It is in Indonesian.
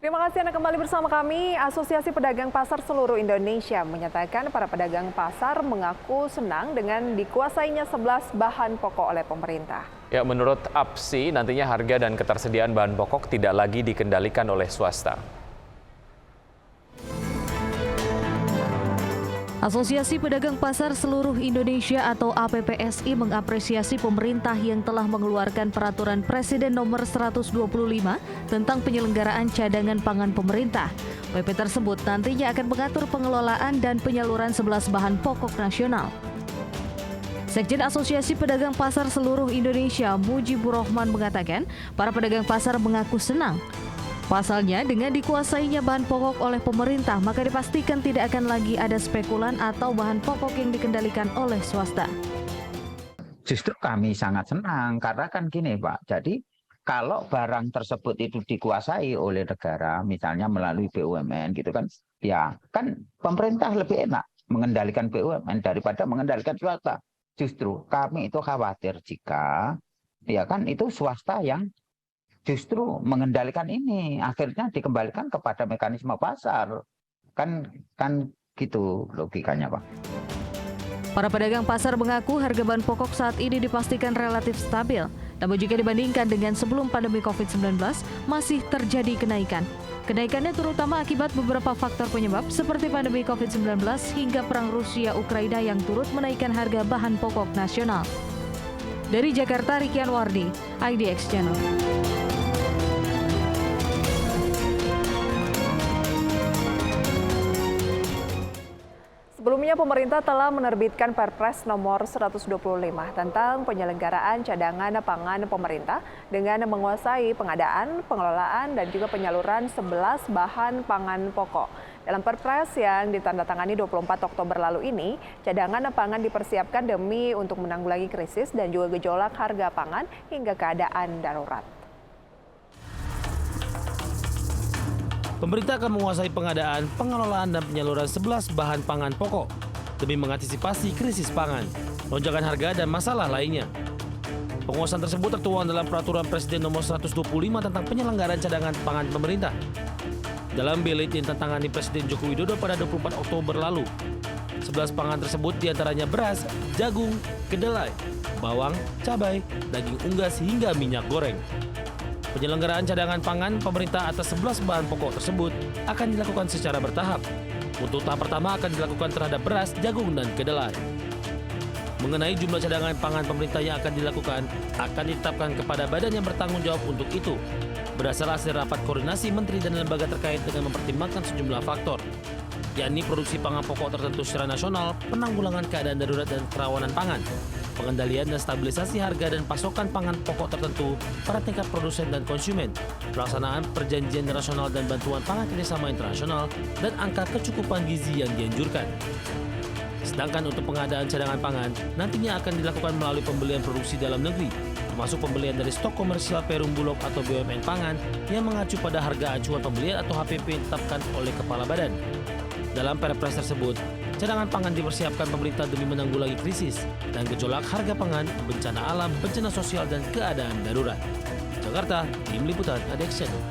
Terima kasih Anda kembali bersama kami. Asosiasi Pedagang Pasar seluruh Indonesia menyatakan para pedagang pasar mengaku senang dengan dikuasainya 11 bahan pokok oleh pemerintah. Ya, menurut APSI, nantinya harga dan ketersediaan bahan pokok tidak lagi dikendalikan oleh swasta. Asosiasi Pedagang Pasar Seluruh Indonesia atau APPSI mengapresiasi pemerintah yang telah mengeluarkan Peraturan Presiden Nomor 125 tentang penyelenggaraan cadangan pangan pemerintah. PP tersebut nantinya akan mengatur pengelolaan dan penyaluran 11 bahan pokok nasional. Sekjen Asosiasi Pedagang Pasar Seluruh Indonesia, Mujibur Rahman mengatakan, para pedagang pasar mengaku senang. Pasalnya, dengan dikuasainya bahan pokok oleh pemerintah, maka dipastikan tidak akan lagi ada spekulan atau bahan pokok yang dikendalikan oleh swasta. Justru kami sangat senang, karena kan gini Pak, jadi kalau barang tersebut itu dikuasai oleh negara, misalnya melalui BUMN gitu kan, ya kan pemerintah lebih enak mengendalikan BUMN daripada mengendalikan swasta. Justru kami itu khawatir jika, ya kan itu swasta yang justru mengendalikan ini, akhirnya dikembalikan kepada mekanisme pasar. Kan gitu logikanya, Pak. Para pedagang pasar mengaku harga bahan pokok saat ini dipastikan relatif stabil. Namun jika dibandingkan dengan sebelum pandemi COVID-19, masih terjadi kenaikan. Kenaikannya terutama akibat beberapa faktor penyebab seperti pandemi COVID-19 hingga perang Rusia-Ukraina yang turut menaikkan harga bahan pokok nasional. Dari Jakarta, Rikian Wardi, IDX Channel. Sebelumnya pemerintah telah menerbitkan Perpres nomor 125 tentang penyelenggaraan cadangan pangan pemerintah dengan menguasai pengadaan, pengelolaan, dan juga penyaluran 11 bahan pangan pokok. Dalam Perpres yang ditandatangani 24 Oktober lalu ini, cadangan pangan dipersiapkan demi untuk menanggulangi krisis dan juga gejolak harga pangan hingga keadaan darurat. Pemerintah akan menguasai pengadaan, pengelolaan, dan penyaluran 11 bahan pangan pokok demi mengantisipasi krisis pangan, lonjakan harga, dan masalah lainnya. Penguasaan tersebut tertuang dalam Peraturan Presiden Nomor 125 tentang penyelenggaraan cadangan pangan pemerintah. Dalam belit yang ditantangani Presiden Joko Widodo pada 24 Oktober lalu, 11 pangan tersebut diantaranya beras, jagung, kedelai, bawang, cabai, daging unggas, hingga minyak goreng. Penyelenggaraan cadangan pangan pemerintah atas 11 bahan pokok tersebut akan dilakukan secara bertahap. Untuk tahap pertama akan dilakukan terhadap beras, jagung, dan kedelai. Mengenai jumlah cadangan pangan pemerintah yang akan dilakukan, akan ditetapkan kepada badan yang bertanggung jawab untuk itu, berdasar hasil rapat koordinasi menteri dan lembaga terkait dengan mempertimbangkan sejumlah faktor, yakni produksi pangan pokok tertentu secara nasional, penanggulangan keadaan darurat dan kerawanan pangan, pengendalian dan stabilisasi harga dan pasokan pangan pokok tertentu pada tingkat produsen dan konsumen, pelaksanaan perjanjian nasional dan bantuan pangan kerjasama internasional, dan angka kecukupan gizi yang dianjurkan. Sedangkan untuk pengadaan cadangan pangan, nantinya akan dilakukan melalui pembelian produksi dalam negeri, termasuk pembelian dari stok komersial Perum Bulog atau BUMN pangan yang mengacu pada harga acuan pembelian atau HPP yang ditetapkan oleh Kepala Badan. Dalam Perpres tersebut, cadangan pangan dipersiapkan pemerintah demi menanggulangi krisis dan gejolak harga pangan, bencana alam, bencana sosial, dan keadaan darurat. Jakarta, Tim Liputan IDX Channel.